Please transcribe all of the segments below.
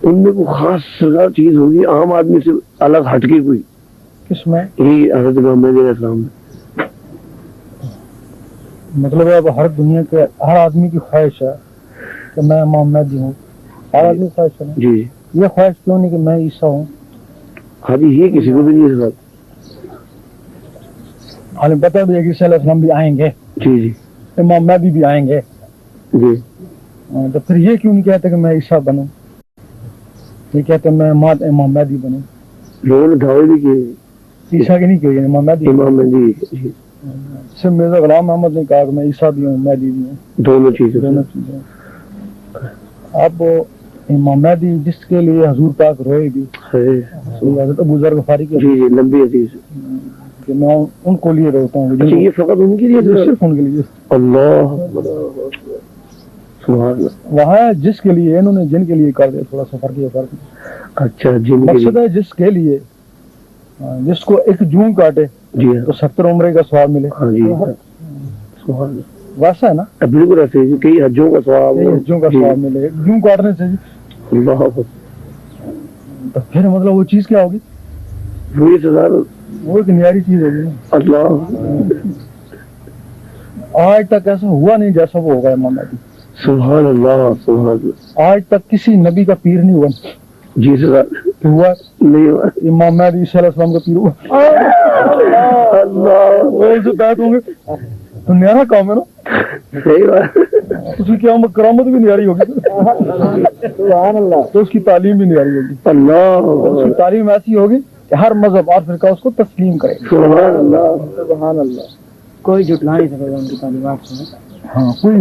ان میں کوئی خاص سرکار چیز ہوگی عام آدمی سے الگ ہٹ کے کوئی؟ کس میں؟ یہی حضرت محمد علیہ السلام میں. مطلب اب ہر دنیا کے ہر آدمی کی خواہش ہے کہ میں امام مہدی ہوں. ہر آدمی کی خواہش ہے نا. جی جی. یہ خواہش کیوں نہیں کہ میں عیسیٰ ہوں؟ ہاں جی یہ کسی کو بھی نہیں ہے. ہمیں پتہ بھی ہے کہ عیسیٰ علیہ السلام بھی آئیں گے. جی جی. امام مہدی بھی آئیں گے. جی. تو پھر یہ کیوں نہیں کہتے کہ میں عیسیٰ بنوں؟ یہ کہتے ہیں میں امام مہدی بنوں. لوگوں نے دعوے بھی کیے عیسیٰ کی نہیں کیے، امام مہدی. امام مہدی. صرف مرزا غلام محمد نے کہا کہ میں عیسیٰ بھی ہوں مہدی بھی ہوں. دونوں چیزیں. اب امام مہدی جس کے لیے حضور پاک روئے بھی، حضرت ابو ذر غفاری کی. جی جی لمبی حدیث کہ میں ان کو لیے روتا ہوں. یہ فقط ان کے لیے؟ صرف ان کے لیے. اللہ وہاں جس کے لیے انہوں نے جن کے لیے کر دیا تھوڑا سا فرق. اچھا جن مقصد ہے جس کے لیے جس کو ایک جون کاٹے جی تو 70 عمرے کا ثواب ملے. ہاں جی ویسا ہے نا. بالکل ایسے کئی حجوں کا ثواب ملے جون کاٹنے سے. اللہ تو پھر مطلب وہ چیز کیا ہوگی؟ وہ ایک نیاری چیز ہوگی. اللہ آج تک ایسا ہوا نہیں جیسا وہ ہوگا امام مہدی. سبحان اللہ سبحان اللہ. آج تک کسی نبی کا پیر نہیں ہوا. جی سر ہوا نہیں ہوا. امام مہدی عیسیٰ علیہ السلام کا پیر ہوا. اللہ تو نیارا کام ہے نا. صحیح بات. اس کی قیامت کرامت بھی نیاری ہوگی. سبحان اللہ. تو اس کی تعلیم بھی نیاری ہوگی. اللہ اس کی تعلیم ایسی ہوگی کہ ہر مذہب اور فرقہ اس کو تسلیم کرے. سبحان اللہ سبحان اللہ. کوئی جھٹلا نہیں سکے گا ان کی تعلیمات سے. ہاں کوئی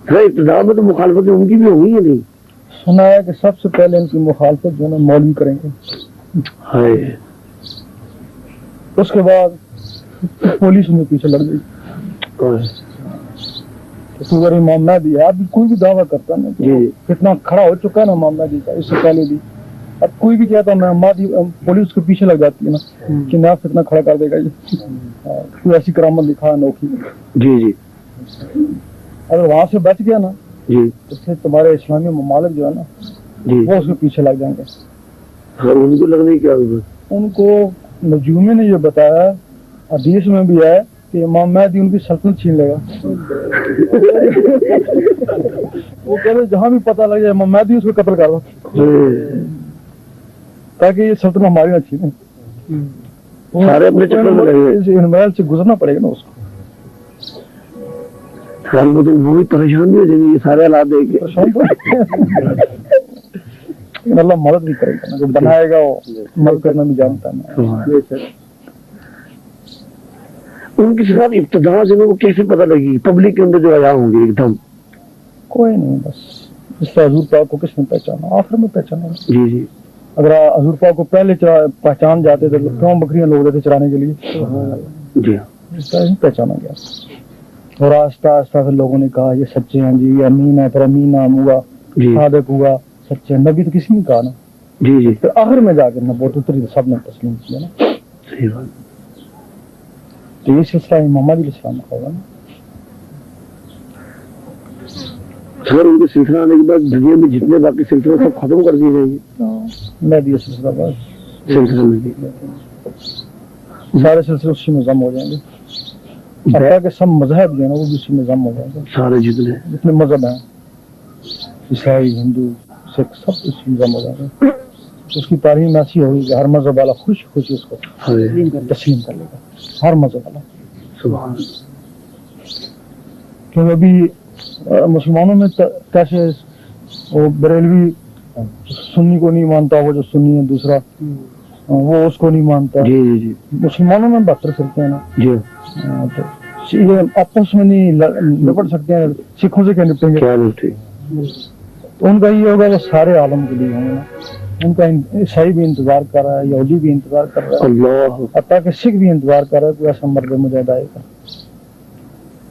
ابتدا میں تو مخالفتیں ان کی بھی ہوئی ہیں. نہیں سنا ہے کہ سب سے پہلے ان کی مخالفت جو ہے نا مولوی کریں گے. اس کے بعد پولیس ان کے پیچھے لگ گئی. اگر امام مہدی ہے اب کوئی بھی دعویٰ کرتا نا کتنا کھڑا ہو چکا ہے نا امام مہدی کا. اس سے پہلے بھی اب کوئی بھی کہتا میں مہدی، پولیس کے پیچھے لگ جاتی ہے نا کہ نیا فتنہ کھڑا کر دے گا. یہ کوئی ایسی کرامت دکھا انوکھی. جی جی. اگر وہاں سے بچ گیا نا جی تو پھر تمہارے اسلامی ممالک جو ہے نا وہ اس کے پیچھے لگ جائیں گے. ان کو لگنے کیا ان کو نجومی نے یہ بتایا، حدیث میں بھی ہے کہ امام مہدی ان کی سلطنت چھین لے گا. وہ کہتے جہاں بھی پتہ لگ جائے امام مہدی اس کو قتل کر دو تاکہ یہ سلطنت ہماری نہ چھینے. سارے اپنے چکر میں لگے. محل سے گزرنا پڑے گا نا اس کو. وہ بھی پریشان بھی ہو جائیں گے یہ سارے حالات دیکھ کے. اللہ مدد بھی کرے گا، جو بنائے گا وہ مدد کرنا بھی جانتا ہے. ان کے ساتھ ابتدا سے وہ کیسے پتہ لگی پبلک کے اندر جو آیا ہوں گے ایک دم؟ کوئی نہیں، بس اس سے حضور پاک کو کس نے پہچانا؟ آخر میں پہچانا. جی جی. اگر حضور پاک کو پہلے پہچان جاتے تھے کیوں بکریاں لوگ رہتے چرانے کے لیے؟ جی اس طرح پہچانا گیا. اور آہستہ آہستہ پھر لوگوں نے کہا یہ سچے ہیں جی، یہ امین ہے. پھر امین نام ہوا، صادق ہوا، سچے. نبی تو کسی نے کہا نا. جی جی. پھر آخر میں جا کر نبوت اتری سب نے تسلیم کیا نا. صحیح بات. تو یہ سلسلہ امام علیہ السلام کا ہوگا نا. سر ان کے سلسلہ آنے کے بعد دنیا میں جتنے باقی سلسلے سب ختم کر دیے جائیں گے. میں بھی یہ سلسلہ بس سلسلہ میں سارے سلسلے اسی میں ضم ہو جائیں گے. کہ سب مذہب جو ہے نا وہ بھی اسی میں ضم ہو جائیں گے. سارے جتنے مذہب ہیں عیسائی، ہندو، سکھ سب اسی میں ضم ہو جائیں گے. اس کی تعلیم ایسی ہوگی کہ ہر مذہب والا خوشی خوشی اس کو تسلیم کر لے گا. ہر مذہب والا. سبحان. کیونکہ ابھی مسلمانوں میں کیسے وہ بریلوی سنی کو نہیں مانتا، وہ جو سنی ہے دوسرا وہ اس کو نہیں مانتا. جی جی جی. مسلمانوں میں 72 فرقے ہیں نا. جی. تو آپس میں نہیں لپٹ سکتے ہیں. سکھوں سے کیا نپٹیں گے؟ تو ان کا یہ ہوگا وہ سارے عالم کے لیے ہوں گے نا. ان کا عیسائی بھی انتظار کر رہا ہے، یہودی بھی انتظار کر رہا ہے، حتیٰ کہ سکھ بھی انتظار کر رہا ہے کوئی ایسا مرد مجاہد آئے گا.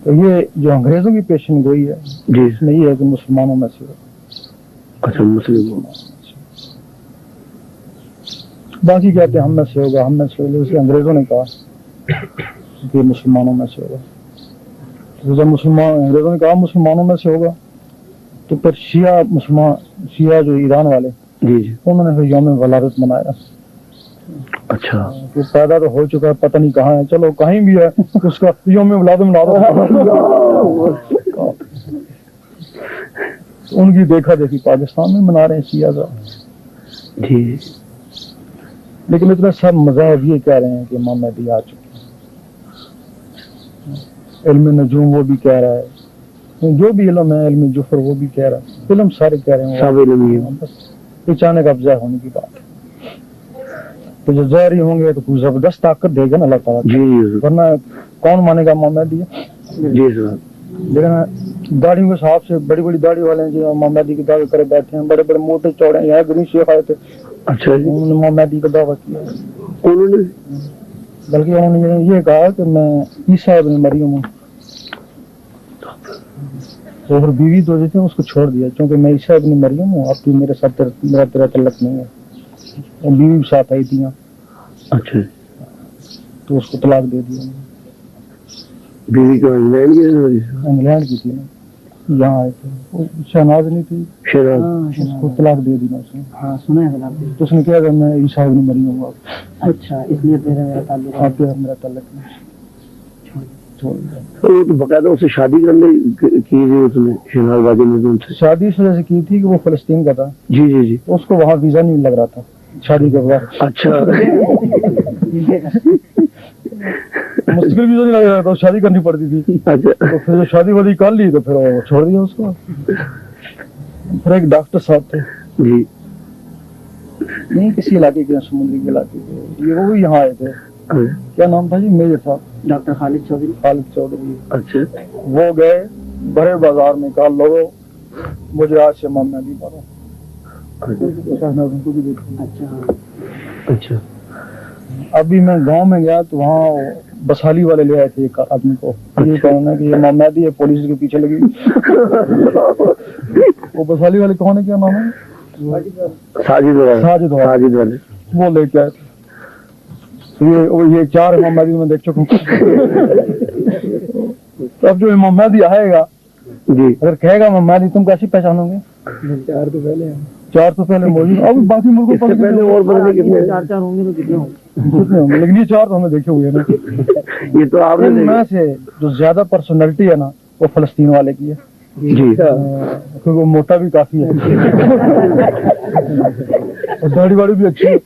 تو یہ جو انگریزوں کی پیشن گوئی ہے اس میں یہ ہے کہ مسلمانوں میں سے اچھا مسلمانوں باقی کہتے ہیں ہم میں سے ہوگا، ہم میں سے ہوگا. اسے انگریزوں نے کہا کہ مسلمانوں میں سے ہوگا. تو جب انگریزوں نے کہا مسلمانوں میں سے ہوگا تو پھر شیعہ جو ایران والے جی جی انہوں نے پھر یوم ولادت منایا. اچھا وہ پیدا تو ہو چکا ہے, پتہ نہیں کہاں ہے, چلو کہیں بھی ہے اس کا یوم ولادت منا دو. ان کی دیکھا دیکھی پاکستان میں منا رہے ہیں شیعہ کا. جی لیکن اتنا سب مذاہب یہ کہہ رہے ہیں کہ امام مہدی آ چکے ہیں. علم نجوم وہ بھی کہہ رہا ہے, جو بھی علم ہے, علم جفر وہ بھی کہہ رہا ہے, علم سارے کہہ رہے ہیں سب علم ہی ہے. بس اچانک افزا ہونے کی بات ہے. تو جو ظاہری ہوں گے تو کوئی زبردست طاقت دے گا نا اللہ تعالیٰ, جی ورنہ کون مانے گا امام مہدی ہے. جی سر. لیکن داڑھیوں کے حساب سے بڑی بڑی داڑھی والے ہیں جو امام مہدی کی دعوے کرے بیٹھے ہیں, بڑے بڑے موٹے چوڑے ہیں. یہاں گرین شیخ آئے تھے, اچھا جی, انہوں نے امام مہدی کا دعویٰ کیا, انہوں نے بلکہ انہوں نے یہ کہا کہ میں عیسیٰ ابن مریم ہوں. تو پھر بیوی تو جو تھی اس کو چھوڑ دیا, کیونکہ میں عیسیٰ ابن مریم ہوں, اب تو میرے ساتھ میرا تیرا تعلق نہیں ہے. اور بیوی بھی ساتھ آئی تھی, اچھا تو اس کو طلاق دے دیا. بیوی کو انگلینڈ کی تھی نا, یہاں آئے تھے, شہناز نہیں تھی, شہناز, اس کو طلاق دے دی نا اس نے. ہاں سنا ہے. تو اس نے کہا کہ میں عیسیٰ ابن مریم ہوں. اچھا, اس لیے میرا تعلق آپ میرا تعلق نہیں. تو باقاعدہ اسے شادی کرنے کی تھی اس نے, شہناز بازی نے ان سے شادی اس وجہ سے کی تھی کہ وہ فلسطین کا تھا. جی جی جی, اس کو وہاں ویزا نہیں لگ رہا تھا شادی کے بعد. اچھا مستقل ویزا نہیں لگ رہا تھا, شادی کرنی پڑتی تھی. اچھا, تو پھر جو شادی وادی کر لی تو پھر وہ چھوڑ دیا اس کو. پھر ایک ڈاکٹر صاحب تھے, جی نہیں کسی علاقے کے, سمندری کے علاقے کے, یہ وہ بھی یہاں آئے تھے. کیا نام تھا جی, میجر صاحب, ڈاکٹر خالد چودھری. خالد چودھری. اچھا, وہ گئے بڑے بازار میں, کہا لوگوں مجھے آج سے امام مہدی پڑھو. اچھا اچھا. ابھی میں گاؤں میں گیا تو وہاں بسالی والے لے آئے تھے ایک آدمی کو, یہ کہنا کہ یہ امام مہدی ہے, پولیس کے پیچھے لگی. وہ بسالی والے کون ہے, کیا نام ہے, ساجد والے, وہ لے کے آئے تھے. یہ 4 امام مہدی میں دیکھ چکا ہوں. اب جو امام مہدی آئے گا جی, اگر کہے گا امام مہدی, تم کیسی پہچانو گے؟ 4 تو پہلے موجود, اب باقی ملکوں اس سے پہلے اور بندے کتنے 4 ہوں گے تو کتنے ہوں ہوں گے, لیکن یہ 4 تو ہمیں دیکھے ہوئے ہیں نا. یہ تو آپ ان نے میں سے جو زیادہ پرسنالٹی ہے نا وہ فلسطین والے کی ہے, جی کیونکہ وہ موٹا بھی کافی ہے اور داڑھی واڑی بھی اچھی ہے.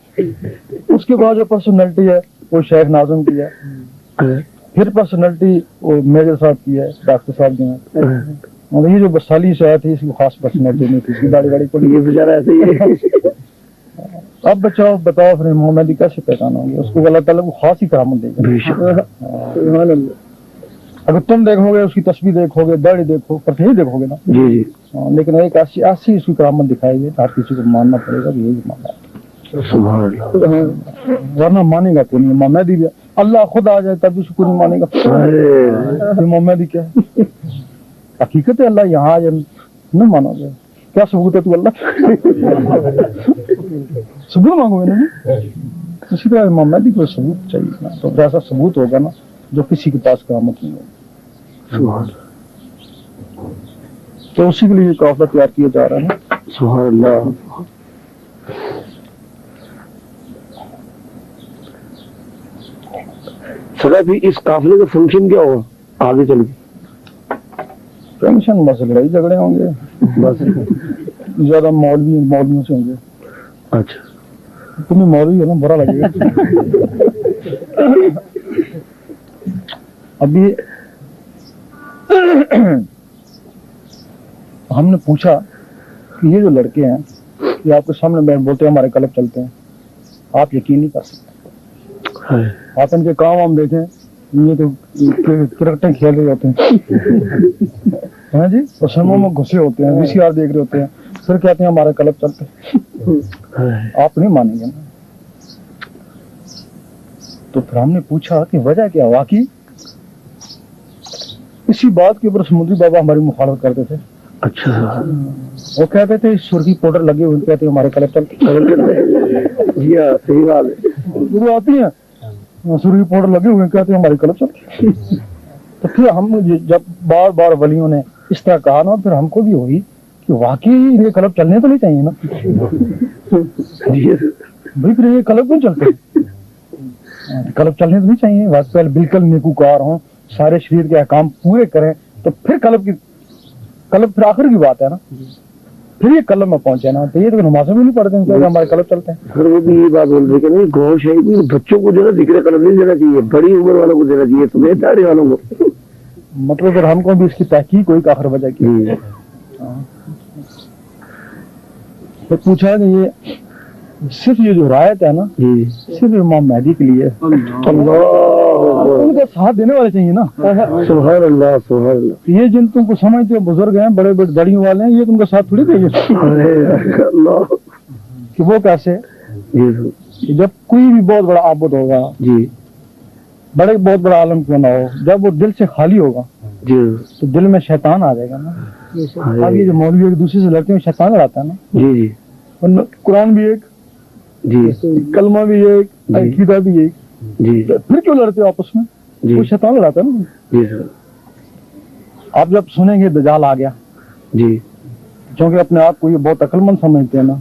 اس کے بعد جو پرسنالٹی ہے وہ شیخ ناظم کی ہے, پھر پرسنالٹی وہ میجر صاحب کی ہے, ڈاکٹر صاحب کی ہے. اور یہ جو بسالی سے آیا تھی اس کی خاص پرسنالٹی نہیں تھی, اس کی داڑھی واڑی کو یہ بیچارہ ایسے ہی ہے. اب بچاؤ بتاؤ پھر امام مہدی کیسے پہچانا ہوگی, اس کو اللہ تعالیٰ کو خاص ہی کرامت دے گا. اگر تم دیکھو گے اس کی تصویر دیکھو گے, داڑھی دیکھو, پر نہیں دیکھو گے نا. جی جی, لیکن ایک ایسی اس کی کرامت دکھائی گئی, ہر کسی کو ماننا پڑے گا کہ یہی مانا ہے, سبحان اللہ. ورنہ مانے گا کوئی نہیں. امام مہدی بھی اللہ خود آ جائے تب بھی اس کو نہیں مانے گا. امام مہدی کیا ہے, حقیقت ہے, اللہ یہاں آ جائے نہ مانا جائے, کیا ثبوت ہے تو اللہ ثبوت مانگو گے نا. اسی طرح امام مہدی کو ثبوت چاہیے نا, تو ایسا ثبوت ہوگا نا جو کسی کے پاس کرامت نہیں ہوگی. سبحان, تو اسی کے لیے یہ قافلہ تیار کیا جا رہا ہے. سبحان اللہ. سر ابھی اس قافلے کا فنکشن کیا ہوگا آگے چل کے؟ فنکشن بس لڑائی جھگڑے ہوں گے, بس زیادہ مولویوں سے ہوں گے. اچھا, تمہیں مولوی ہے نا, برا لگے گا. ابھی ہم نے پوچھا کہ یہ جو لڑکے ہیں یہ آپ کے سامنے بیٹھ بولتے ہیں ہمارے کلب چلتے ہیں, آپ یقین نہیں کر سکتے. آپ ان کے کام ہم دیکھیں, یہ تو کرکٹیں کھیل رہے ہوتے ہیں جی, اور سنموں میں گھسے ہوتے ہیں, VCR دیکھ رہے ہوتے ہیں, پھر کہتے ہیں ہمارے کلب چلتے ہیں. آپ نہیں مانیں گے نا. تو پھر ہم نے پوچھا کہ وجہ کیا. واقعی اسی بات کے اوپر سمندری بابا ہماری مخالفت کرتے تھے. اچھا, وہ کہتے تھے سرخی پاؤڈر لگے ہوئے, کہتے ہیں ہمارے کلب چلتے. جی ہاں صحیح بات ہے. وہ آتی ہیں سرخی پاؤڈر لگے ہوئے, کہتے ہیں ہمارے کلب چلتے. تو پھر ہم جب بار بار ولیوں نے اس طرح کہا نا, پھر ہم کو بھی ہوئی کہ واقعی یہ کلب چلنے تو نہیں چاہیے نا بھائی، پھر یہ کلب کیوں چلتے ہیں؟ کلب چلنے تو نہیں چاہیے، واقعی بالکل نیکوکار ہوں، سارے شریعت کے احکام پورے کریں، تو پھر کلب پھر آخر کی بات ہے نا، پھر یہ کلب میں پہنچے نا، تو یہ تو نمازیں بھی نہیں پڑھتے ہیں کہ ہمارے کلب چلتے ہیں. سر وہ بھی یہ بات بول رہے کہ نہیں، گاؤں شہر میں بچوں کو جو ہے ذکر قلب نہیں دینا چاہیے، بڑی عمر والوں کو دینا چاہیے، تمہیں داڑھی والوں کو. مطلب اگر ہم کو بھی اس کی تحقیق ہوئی آخر وجہ کی. تو پوچھا کہ یہ صرف یہ جو رایت ہے نا، صرف امام مہدی کے لیے، ان کو ساتھ دینے والے چاہیے نا. سبحان اللہ سبحان اللہ. یہ جن تم کو سمجھتے ہو بزرگ ہیں، بڑے بڑے داڑیوں والے ہیں، یہ تم کو ساتھ تھوڑی دیں گے. کہ وہ کیسے؟ جب کوئی بھی بہت بڑا عابد ہوگا، بہت بڑا عالم کیوں نہ ہو، جب وہ دل سے خالی ہوگا تو دل میں شیطان آ جائے گا نا. اب یہ جو مولوی ایک دوسرے سے لڑتے ہیں، شیطان لڑاتا ہے نا. قرآن بھی ایک، کلمہ بھی ایک، عقیدہ بھی ایک، پھر کیوں لڑتے ہو آپس میں؟ وہ شیطان لڑاتا ہے نا. آپ جب سنیں گے دجال آ گیا، چونکہ اپنے آپ کو یہ بہت عقل مند سمجھتے ہیں نا،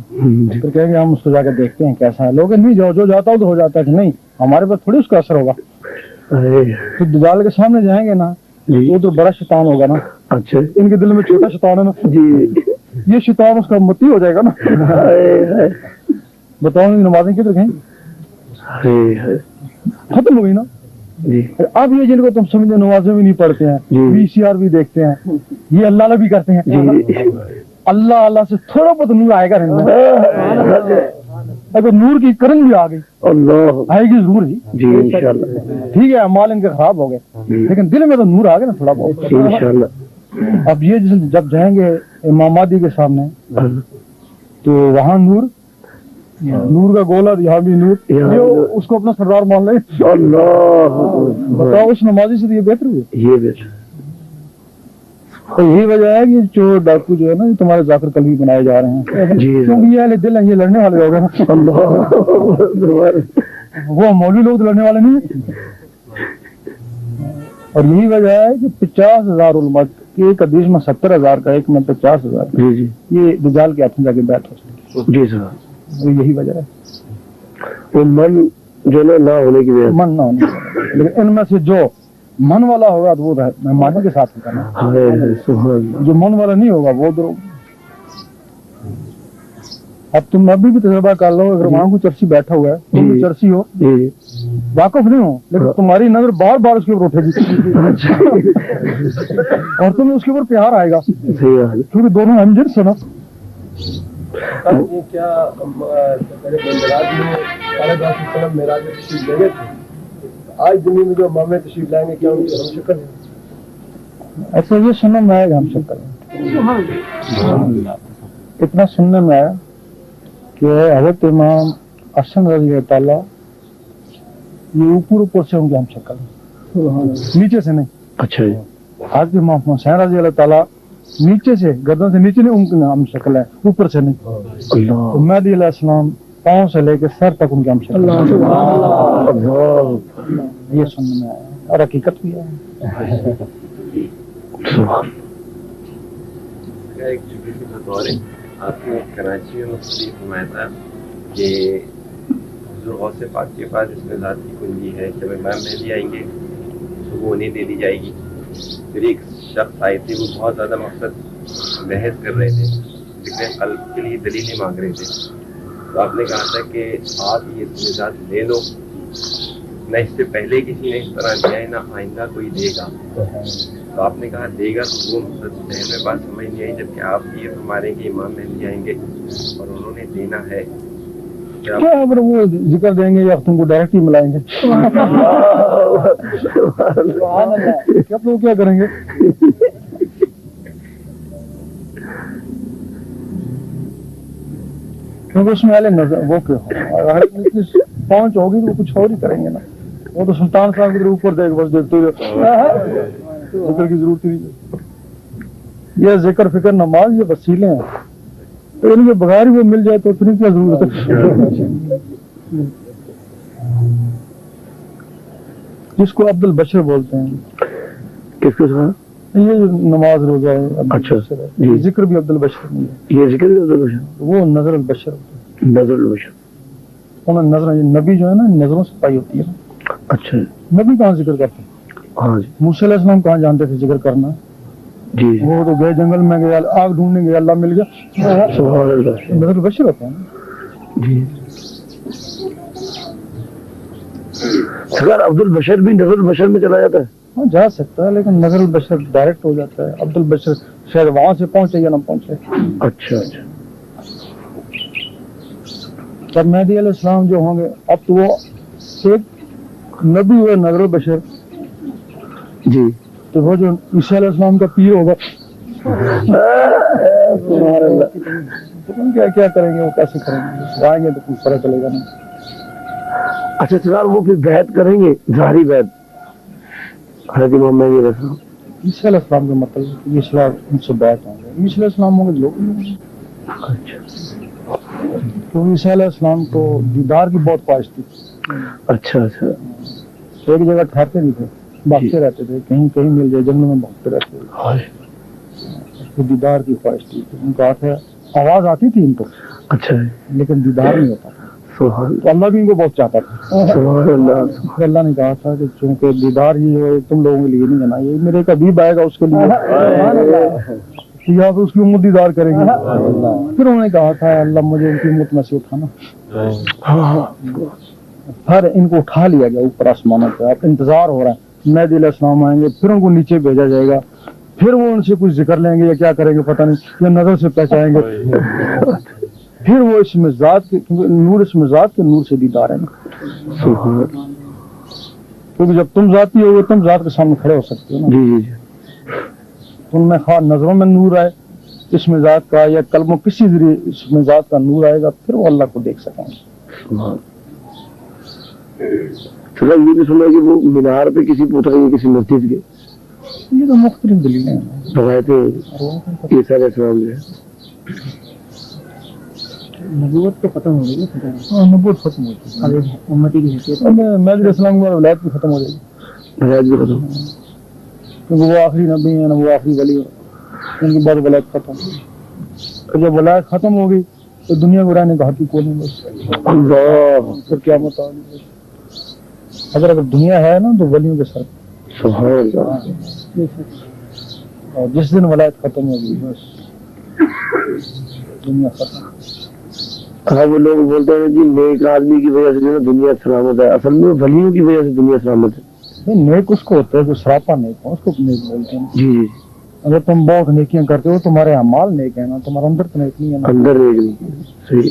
پھر کہیں گے ہم اس کو جا کے دیکھتے ہیں کیسا ہے. لوگ نہیں، جو جاتا ہو تو ہو جاتا ہے، کہ نہیں ہمارے پاس تھوڑی اس کا اثر ہوگا. پھر دجال کے سامنے جائیں گے نا، وہ تو بڑا شیطان ہوگا نا. اچھا، ان کے دل میں چھوٹا شیطان ہے نا، یہ شیطان اس کا متی ہو جائے گا نا. بتاؤ نمازیں کدھر گئیں؟ ختم ہو گئی نا. اب یہ جن کو تم سمجھے نمازیں بھی نہیں پڑھتے ہیں، وی سی آر بھی دیکھتے ہیں، یہ اللہ اللہ بھی کرتے ہیں. اللہ سے تھوڑا بہت نور آئے گا. اگر نور کی کرن بھی آ گئی، آئے گی ضرور ہی. ٹھیک ہے، اعمال ان کے خراب ہو گئے، لیکن دل میں تو نور آ گیا نا تھوڑا بہت. اب یہ جب جائیں گے امام مہدی کے سامنے تو وہاں نور کا گولا، یہاں بھی نور، اس کو اپنا سردار مان لے. بتاؤ اس نمازی سے تو یہ بہتر ہوئی. تو یہی وجہ ہے کہ جو ڈاکو جو ہے نا، یہ تمہارے ذاکر قلبی بنائے جا رہے ہیں، کیونکہ یہ اہل دل ہیں، یہ لڑنے والے ہو گئے نا. وہ مولوی لوگ تو لڑنے والے نہیں ہیں. اور یہی وجہ ہے کہ 50,000 علماء کے ایک حدیث میں 70,000 کا، ایک میں 50,000 یہ دجال کے ہاتھ میں جا کے بیعت ہو سکتی. جی سر، یہی وجہ ہے. وہ من جو نہ ہونے کی وجہ، من نہ ہونے کی وجہ. لیکن ان میں سے جو من والا ہوگا تو وہ مہمانوں کے ساتھ ہوگا نا. جو من والا نہیں ہوگا وہ ادھر. اب تم ابھی بھی تجربہ کر لو، اگر وہاں کوئی چرسی بیٹھا ہوا ہے، تم چرسی ہو، واقف نہیں ہو، لیکن تمہاری نظر بار بار اس کے اوپر اٹھے گی اور تمہیں اس کے اوپر پیار آئے گا، کیونکہ دونوں ہم جنس ہیں نا. آج دنیا میں جو مامے تشریف لائیں گے، کیا ان کی ہم شکل ہے؟ ایسا یہ سننے میں آئے گا ہم شکل ہے. اتنا سننے میں آیا کہ حضرت امام حسن رضی اللہ تعالیٰ یہ اوپر سے ہوں گے ہم شکل، نیچے سے نہیں. اچھا جی. حضرت امام حسین رضی اللہ تعالیٰ نیچے سے، گردن سے نیچے نہیں، ان کی ہم شکل ہے، اوپر سے نہیں. مہدی علیہ السلام پاؤں سے لے کے سر تک ان کی ہم شکل. یہ سننے میں آیا اور حقیقت بھی ہے. ایک جبریل کا دور ہے، آپ نے کراچی میں مختلف فرمایا تھا کہ حضور غوث پاک کے پاس اس میں ذات کی کنجی ہے، جب امام مہدی آئیں گے تو وہ انہیں دے دی جائے گی. پھر ایک شخص آئے تھے، وہ بہت زیادہ مقصد بحث کر رہے تھے، لیکن قلب کے لیے دلیلیں مانگ رہے تھے. تو آپ نے کہا تھا کہ آپ یہ ذات لے لو، نہ اس سے پہلے کسی نے اس طرح دیا ہے، نہ آئندہ کوئی دے گا. تو آپ نے کہا دے گا، تو وہ ذہن میں بات سمجھ نہیں آئی، جبکہ آپ یہ ہمارے کہ امام مہدی آئیں گے اور انہوں نے دینا ہے. کیا وہ ذکر دیں گے یا تم کو ڈائریکٹ ہی ملائیں گے؟ کیا تو کیا کریں گے؟ کیونکہ اس میں نظر وہ کیا پہنچ ہوگی تو وہ کچھ اور ہی کریں گے نا. وہ تو سلطان صاحب کے اوپر دیکھ، بس دیکھتے ذکر کی ضرورت نہیں. یہ ذکر فکر نماز یہ وسیلے ہیں، تو ان کے بغیر وہ مل جائے تو پھر کیا ضرورت ہے. جس کو عبد البشر بولتے ہیں، کس کو؟ یہ نماز روزہ ہے عبد اچھا، البشر ہے، جی۔ ذکر بھی عبد البشر نہیں ہے، یہ ذکر عبد البشر، وہ نظر البشر ہوتا نظر البشر. ہے. انہیں نظر نبی جو ہے نا نظروں سے پائی ہوتی ہے نا. اچھا نبی کہاں ذکر کرتے ہیں؟ ہاں جی موسیٰ علیہ السلام کہاں جانتے تھے ذکر کرنا؟ جی وہ تو گئے جنگل میں گئے آگ ڈھونڈنے گئے اللہ مل گیا. سبحان اللہ. نظر البشر ہوتا ہے نا. جی سرکار عبد البشر بھی نظر البشر میں چلا جاتا ہے. ہاں جا سکتا ہے لیکن نظر البشر ڈائریکٹ ہو جاتا ہے. عبد البشر شاید وہاں سے پہنچے یا نہ پہنچے. اچھا اچھا جب مہدی علیہ السلام جو ہوں گے اب تو وہ ایک نبی ہوئے نظر البشر، جی تو وہ جو عیسیٰ علیہ السلام کا پیر ہوگا سبحان اللہ. کیا کیا کریں گے، وہ کیسے کریں گے؟ آئیں گے تو کچھ پتہ چلے گا نہیں. اچھا سرکار وہ پھر بیعت کریں گے ظاہری بیعت حضرت امام مہدی علیہ السلام. عیسیٰ علیہ السلام کا مطلب ہے کہ عیسیٰ ان سے بیعت ہوں گے. عیسیٰ علیہ السلام ہوں گے لوگ نہیں ہوں گے. اچھا تو عیسیٰ علیہ السلام کو دیدار کی بہت خواہش تھی. اچھا اچھا ایک جگہ ٹھہرتے نہیں تھے، بھاگتے رہتے تھے، کہیں کہیں مل جائے جنگل میں بھاگتے رہتے تھے. ہائے. اس کو دیدار کی خواہش تھی. ان کا ہاتھ ہے، آواز آتی تھی ان کو اچھا لیکن دیدار نہیں ہوتا تھا. سبحان تو اللہ بھی ان کو بہت چاہتا تھا. سبحان اللہ. پھر اللہ نے کہا تھا کہ چونکہ دیدار ہی ہے تم لوگوں کے لیے نہیں ہے، یہ میرے ایک حبیب آئے گا اس کے لیے یا پھر اس کی امت دیدار کریں گے. پھر انہوں نے کہا تھا اللہ مجھے ان کی امت میں سے اٹھانا. ہاں پھر ان کو اٹھا لیا گیا اوپر آسمانوں پہ. اب انتظار ہو رہا ہے مہدی علیہ السلام آئیں گے، پھر ان کو نیچے بھیجا جائے گا، پھر وہ ان سے کچھ ذکر لیں گے یا کیا کریں گے پتہ نہیں، یا نظر سے پہچائیں گے. پھر وہ اس میں ذات کے نور، اس میں ذات کے نور سے دیدار ہے نا. سبحان اللہ. کیونکہ جب تم ذاتی ہو تم ذات کے سامنے کھڑے ہو سکتے ہو نا. جی جی جی تم میں خواہ نظروں میں نور آئے اس میں ذات کا، یا قلبوں کسی ذریعے اس میں ذات کا نور آئے گا، پھر وہ اللہ کو دیکھ سکیں گے. سبحان. سر یہ بھی سنا کہ وہ مینار پہ کسی پوچھا گیا کسی مسجد کے یہ تو مختلف دلیلیں ہیں. روایتیں عیسیٰ علیہ السلام جو ہے نبوت تو ختم ہو گئی ہے. ہاں، نبوت ختم ہو چکی ہے. اب امتی کی حیثیت مہدی علیہ السلام کی ولایت بھی ختم ہو جائے گی روایت بھی ختم. کیونکہ وہ آخری نبی ہیں نا، وہ آخری ولی ہیں. ان کی بعد ولایت ختم. اور جب ولایت ختم ہو گئی تو دنیا کو رہنے کا حق کوئی نہیں بچ. اللہ پھر کیا مطلب اگر دنیا ہے نا تو ولیوں کے ساتھ. سبحان اللہ. اور جس دن ولایت ختم ہوگی بس دنیا ختم. ہاں وہ لوگ بولتے ہیں جی نیک آدمی کی وجہ سے جو ہے دنیا سلامت ہے، اصل میں ولیوں کی وجہ سے دنیا سلامت ہے. نیک اس کو ہوتا ہے جو سراپا نیک ہو، اس کو نیک بولتے ہیں. جی جی اگر تم بہت نیکیاں کرتے ہو تمہارے اعمال نیک ہیں نا، تمہارا اندر تو نیک نہیں ہے نا. اندر ایک نہیں صحیح.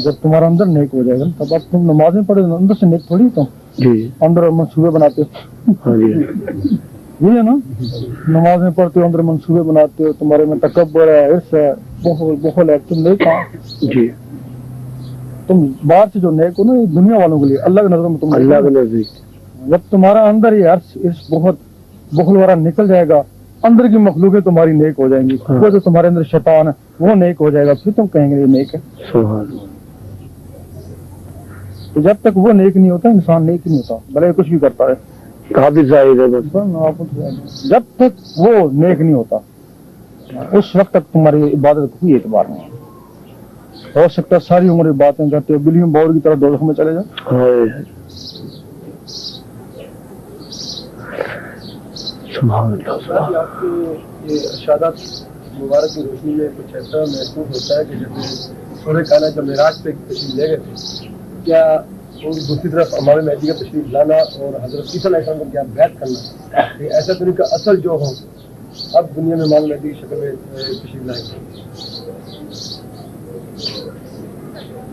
جب تمہارا اندر نیک ہو جائے گا تب اب تم نمازیں پڑھے اندر سے نیک تھوڑی تم جی جی اندر منصوبے بناتے ہو. ہاں جی یہ ہے نا، نمازیں پڑھتے ہو اندر منصوبے بناتے ہو، تمہارے میں تکبر ہے، عرص ہے، بخل ہے، تم نیک ہو. جی تم باہر سے جو نیک ہو نا یہ دنیا والوں کے لیے، اللہ کی نظروں میں تم نیک اللہ ہو. کے نزدیک جب تمہارا اندر یہ عرص اس بہت بخل وارا نکل جائے گا، اندر کی مخلوقیں تمہاری نیک ہو جائیں گی، وہ جو تمہارے اندر شیطان ہے وہ نیک ہو جائے گا، پھر تم کہیں گے یہ نیک ہے۔ سبحان اللہ۔ تو جب تک وہ نیک نہیں ہوتا انسان نیک نہیں ہوتا، بھلے کچھ بھی کرتا ہے۔ کافی ظاہر ہے بس۔ جب تک وہ نیک نہیں ہوتا اس وقت تک تمہاری عبادت کو کوئی اعتبار نہیں ہے۔ ہو سکتا ہے ساری عمر باتیں کرتے ہو، بلیوں باور کی طرح دوزخ میں چلے جاؤ۔ سبحان اللہ۔ آپ کے یہ ارشادات مبارک کی روشنی میں کچھ ایسا محسوس ہوتا ہے کہ جیسے سورہ کائنات کا معراج پہ تشریف لے گئے تھے، کیا اور دوسری طرف امام مہدی کا تشریف لانا اور حضرت عیسیٰ علیہ السلام کو کیا بیعت کرنا، یہ ایسا طریقہ اصل جو ہو اب دنیا میں امام مہدی کی شکل میں تشریف لائیں گے؟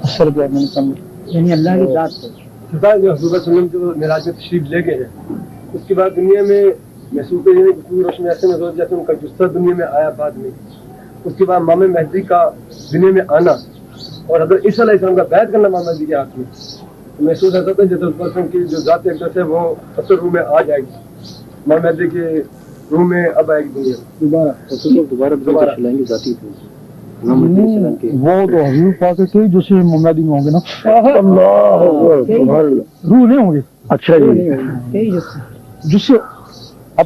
اصل کیا میں نے سمجھ یعنی اللہ کی ذات کو خدا جو حضور صلی اللہ علیہ وسلم جو معراج میں تشریف لے گئے ہیں، اس کے بعد دنیا میں محسوس ہے کہ روشنی ایسے میں جیسے ان کا جثہ دنیا میں آیا بعد میں، اس کے بعد امام مہدی کا دنیا میں آنا اور حضرت عیسیٰ علیہ السلام کا بیعت کرنا امام مہدی کے ہاتھ میں، تو محسوس ایسا تھا جیسے اس پرسن کی جو ذات اقدس ہے وہ اصل روح میں آ جائے گی، امام مہدی کے روح میں اب آئے گی دنیا دوبارہ چلائیں گے ذاتی وہ تو حضور پاک کے جسے مہدی میں ہوں گے نا، اللہ اکبر، سبحان اللہ۔ روح نہیں ہوں گے، اچھا جی، جسے اب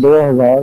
2000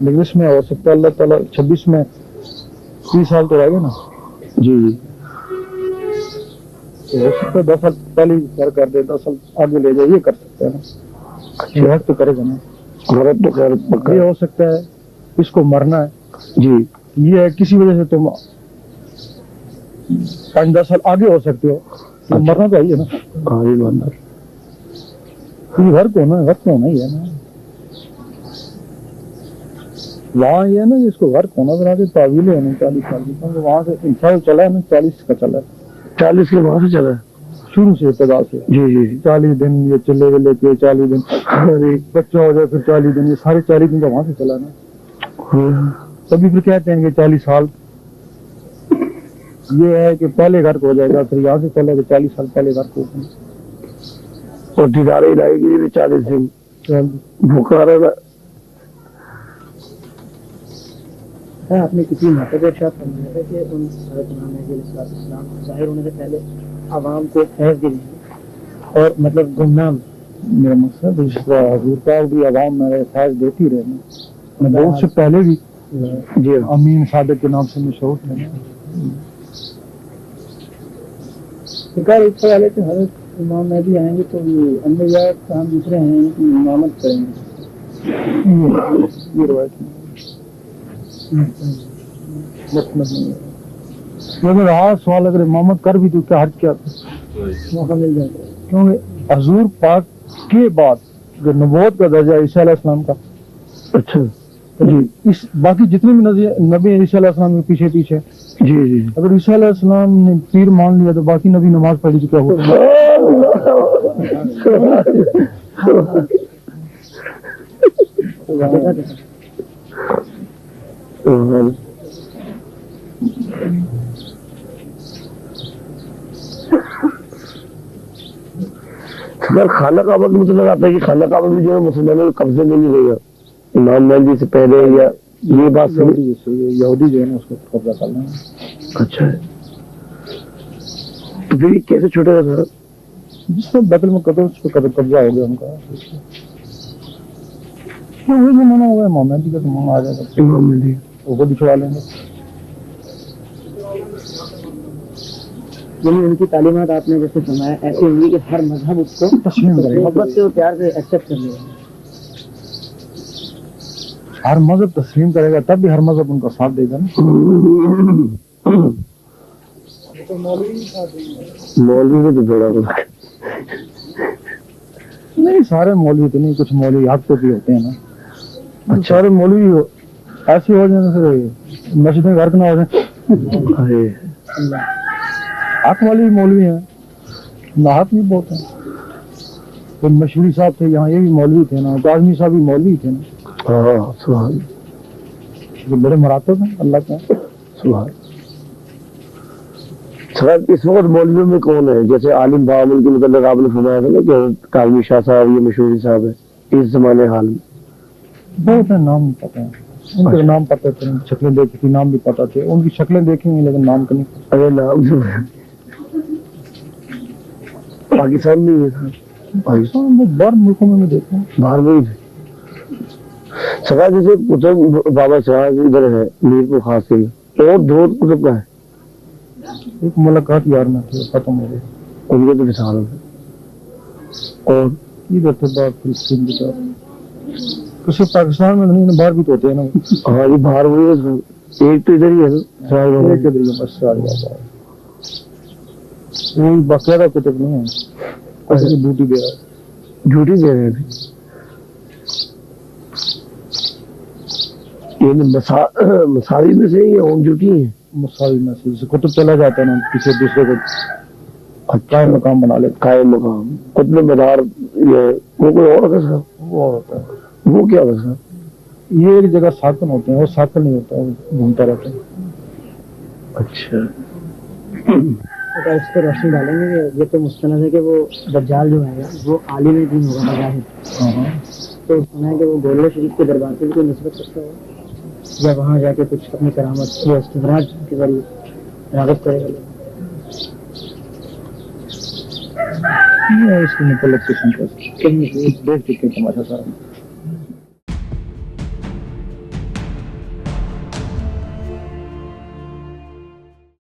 لیکن اس میں ہو سکتا ہے اللہ تعالیٰ 26 میں 30 سال تو رہ گئے نا, جی جی تو ہو سکتا ہے 10 سال پہلے گھر کر دے, 10 سال آگے لے جائے, یہ کر سکتے ہیں نا, یہ وقت تو کرے گا نا. غلط تو خیر پکا یہ ہو سکتا ہے اس کو مرنا ہے, جی یہ ہے کسی وجہ سے تم 5-10 سال آگے ہو سکتے ہو, تو مرنا تو ہے نا. ہاں جی ماننا یہ گھر کو نا, وقت ہونا ہی ہے نا. وہاں یہ ہے نا اس کو گھر ہونا بنا کے تعویلیں ہیں 40 سال کی, کیونکہ وہاں سے انسان چلا ہے نا 40 کا چلا ہے, 40 کے وہاں سے چلا ہے. شروع سے ابتدا سے جی جی 40 دن یہ چلے ولے کے 40 دن بچہ ہو جائے پھر 40 دن, یہ سارے 40 دن کا وہاں سے چلا نا. تبھی پھر کہتے ہیں کہ 40 سال یہ ہے کہ پہلے گھر کو ہو جائے گا, پھر یہاں سے چلے گا 40 سال پہلے گھر کو. اور دیدار الہی کے لیے 40 دن بھوکا رہا. آپ نے کسی مرتبہ ارشاد فرمایا تھا کہ ان حضرت امام مہدی علیہ السلام ظاہر ہونے سے پہلے عوام کو فیض دیں گے اور مطلب گمنام. میرا مقصد اس طرح حضور پاک بھی عوام میں فیض دیتی رہے, بہت سے پہلے بھی جی امین صادق کے نام سے مشہور تھے. سرکار اس حوالے سے حضرت امام مہدی آئیں گے تو انبیاء کام دوسرے ہیں ان کی امامت کریں گے, یہ روایت لیکن رہا سوال اگر امامت کر بھی تو کیا حرج کیا موقع مل جاتا ہے, کیونکہ حضور پاک کے بعد جو نبوت کا درجہ عیسیٰ علیہ السلام کا, اچھا جی اس باقی جتنے بھی نبی عیسیٰ علیہ السلام کے پیچھے پیچھے, جی جی اگر عیسیٰ علیہ السلام نے پیر مان لیا تو باقی نبی نماز پڑھی تو کیا ہوگا؟ خانہ کعبہ کا مطلب آتا ہے کہ خانہ کعبہ بھی جو ہے مسلمانوں کے قبضے میں نہیں رہے گا امام مہدی سے پہلے, یا یہ بات یہودی جو ہے نا اس کو قبضہ کر لیں. اچھا ہے, تو پھر یہ کیسے چھوٹے گا سر؟ جس میں بیت المقدس اس پہ قبضہ ہو گیا ان کا, وہی زمانہ ہوا ہے امام مہدی کا, زمانہ آ جائے گا امام مہدی وہ کو بھی چھڑا لیں گے. یعنی ان کی تعلیمات آپ نے جیسے فرمایا ایسی ہوں گی کہ ہر مذہب اس کو تسلیم کرے گا, محبت سے اور پیار سے ایکسیپٹ کر لے گا. ہر مذہب تسلیم کرے گا تب بھی ہر مذہب ان کا ساتھ دے گا نا. مولوی کو تو بڑا نہیں سارے مولوی تو نہیں, کچھ مولوی حق تو بھی ہوتے ہیں نا. سارے مولوی ایسے ہو جائیں پھر مسجدیں غرق نہ ہو جائیں. حق والے بھی مولوی ہیں, ناحق بھی بہت ہیں. کوئی مشہوری صاحب تھے یہاں, یہ بھی مولوی تھے نا, کاظمی صاحب بھی مولوی تھے نا. بڑے مراتب ہیں اللہ کے. اس وقت مولویوں میں کون ہے؟ جیسے عالم بامل کے متعلق آپ نے فرمایا تھا نا کہ کاظمی شاہ صاحب یہ مشہوری صاحب ہے اس زمانے حال میں. بہت ہیں, نام نہیں پتہ ہیں ان کے, نام پتہ تھے, شکلیں دیکھی تھی, نام بھی پتہ تھے, ان کی شکلیں دیکھی ہیں لیکن نام کا نہیں پتہ. ارے نام جو ہے پاکستان میں یہ تھا, پاکستان میں باہر ملکوں میں دیکھا ہوں, باہر میں ہی تھے. سرکار جیسے کتب بابا سراج ادھر ہے میر پور خاص کے, اور دو کتب کا ہے. ایک ملاقات یار میں تھے ختم ہو گئے, ان کے تو مثال ہے. اور ادھر تھے باہر فلسطین کی طرف, کسی پاکستان میں نہیں, باہر بھی تو ہوتے ہیں نا. ہاں جی باہر ہوئی, ایک تو ادھر ہی ہے سراج بابا, ایک ادھر ہی ہے بس سراج بابا. وہ باقاعدہ کتب نہیں ہے, ایسے ڈیوٹی دے رہا ہے. جھوٹی دے رہے تھے. مساوی میں سے یا اون جھوٹی ہیں؟ مساوی میں سے کتب چلا جاتا ہے نا, کسی دوسرے کو قائم مقام بنا لیتا. قائم مقام قطب مدار, وہ کوئی اور ہوتا ہے, وہ ہوتا ہے. وہ کیا ہوتا ہے؟ یہ ایک جگہ ساکن ہوتے ہیں, وہ ساکن نہیں ہوتا, وہ گھومتا رہتا ہے. اچھا, اگر اس پہ روشنی ڈالیں گے کہ یہ تو مستند ہے کہ وہ دجال جو ہے وہ عالم دین ہوگا بظاہر, تو سنا ہے کہ وہ گولڑا شریف کے دربار سے بھی کوئی نسبت کرتا ہے یا وہاں جا کے کچھ اپنی کرامت یا استدراج کے ذریعے راغب کرے گا. اس کے متعلق کہیں دیکھ چکے تماشا سارا.